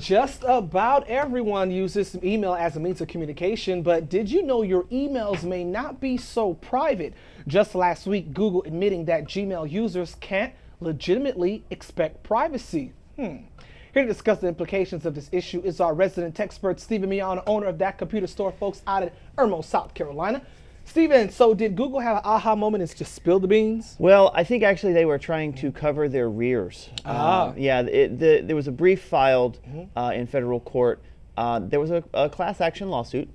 Just about everyone uses email as a means of communication, but did you know your emails may not be so private? Just last week, Google admitting that Gmail users can't legitimately expect privacy. Here to discuss the implications of this issue is our resident tech expert, Stephen Mion, owner of That Computer Store, folks, out in Irmo, South Carolina. Stephen, so did Google have an aha moment and just spill the beans? Well, I think actually they were trying to cover their rears. Yeah, there was a brief filed in federal court. There was a class action lawsuit.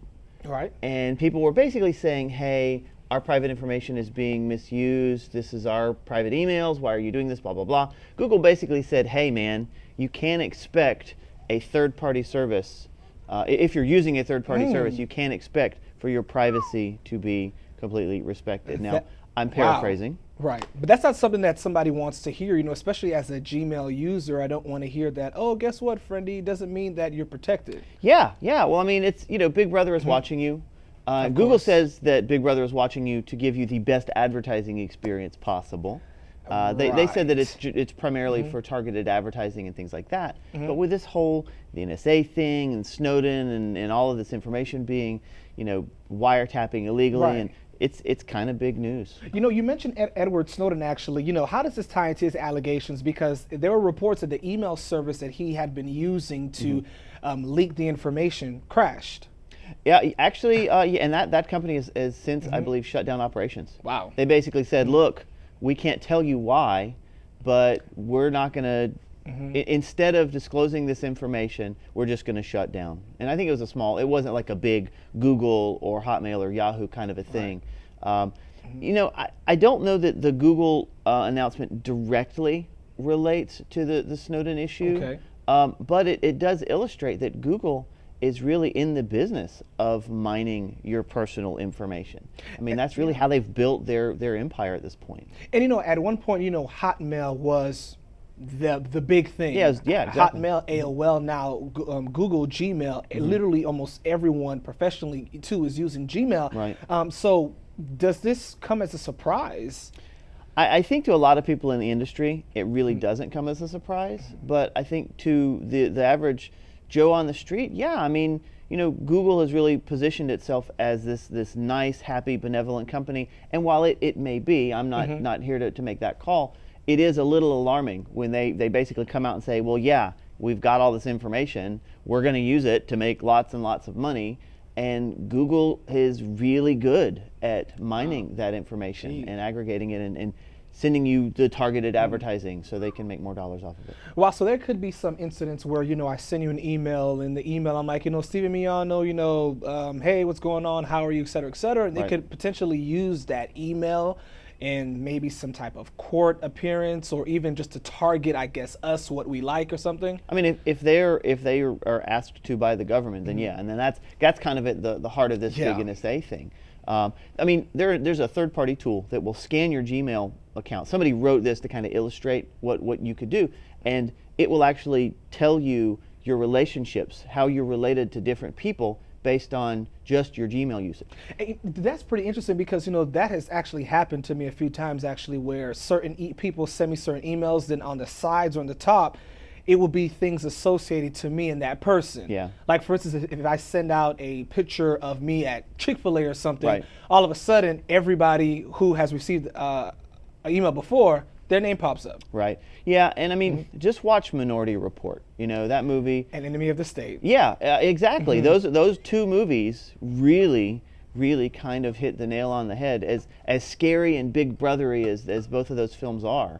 Right. And people were basically saying, hey, our private information is being misused. This is our private emails. Why are you doing this? Blah, blah, blah. Google basically said, hey, man, you can't expect a third-party service. If you're using a third-party service, you can't expect for your privacy to be completely respected. Now, I'm paraphrasing. Wow. Right, but that's not something that somebody wants to hear, especially as a Gmail user. I don't want to hear that, oh, guess what, friendy, doesn't mean that you're protected. Yeah, well, I mean, it's, Big Brother is watching you. Google says that Big Brother is watching you to give you the best advertising experience possible. They said that it's primarily for targeted advertising and things like that. But with this whole the NSA thing and Snowden and all of this information being, wiretapping illegally, and it's kind of big news. You mentioned Edward Snowden actually. How does this tie into his allegations? Because there were reports that the email service that he had been using to leak the information crashed. Yeah, actually, and that company has since, I believe, shut down operations. Wow. They basically said, look, we can't tell you why, but we're not going to, instead of disclosing this information, we're just going to shut down. And I think it wasn't like a big Google or Hotmail or Yahoo kind of a thing. Right. I don't know that the Google announcement directly relates to the Snowden issue, but it does illustrate that Google is really in the business of mining your personal information. I mean, that's really how they've built their empire at this point. And at one point, Hotmail was the big thing. Yeah, exactly. Hotmail, AOL, now Google, Gmail. Literally, almost everyone professionally too is using Gmail. Right. So, does this come as a surprise? I think to a lot of people in the industry, it really doesn't come as a surprise. But I think to the average Joe on the street, yeah, I mean, Google has really positioned itself as this nice, happy, benevolent company. And while it may be, I'm not here to make that call, it is a little alarming when they basically come out and say, well, yeah, we've got all this information. We're going to use it to make lots and lots of money. And Google is really good at mining that information and aggregating it and sending you the targeted advertising so they can make more dollars off of it. Wow, so there could be some incidents where, I send you an email, and the email I'm like, Stephen Miano, hey, what's going on, how are you, et cetera, et cetera. And they could potentially use that email in maybe some type of court appearance, or even just to target, I guess, us, what we like or something. I mean, if they are asked to by the government, then yeah, and then that's kind of at the heart of this big NSA thing. I mean, there's a third-party tool that will scan your Gmail account. Somebody wrote this to kind of illustrate what you could do, and it will actually tell you your relationships, how you're related to different people based on just your Gmail usage. That's pretty interesting because, that has actually happened to me a few times actually, where certain people send me certain emails, then on the sides or on the top, it will be things associated to me and that person. Yeah. Like, for instance, if I send out a picture of me at Chick-fil-A or something, all of a sudden, everybody who has received an email before, their name pops up. Right. Yeah, and I mean, just watch Minority Report. That movie. An Enemy of the State. Yeah, exactly. Those two movies really kind of hit the nail on the head. As scary and big brothery as both of those films are,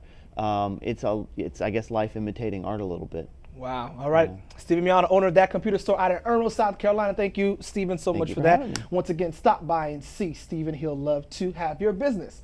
it's I guess life imitating art a little bit. Wow. All right. Stephen Miano, owner of That Computer Store out in Irmo, South Carolina. Thank you, Stephen, so much for that. Once again, stop by and see Stephen. He'll love to have your business.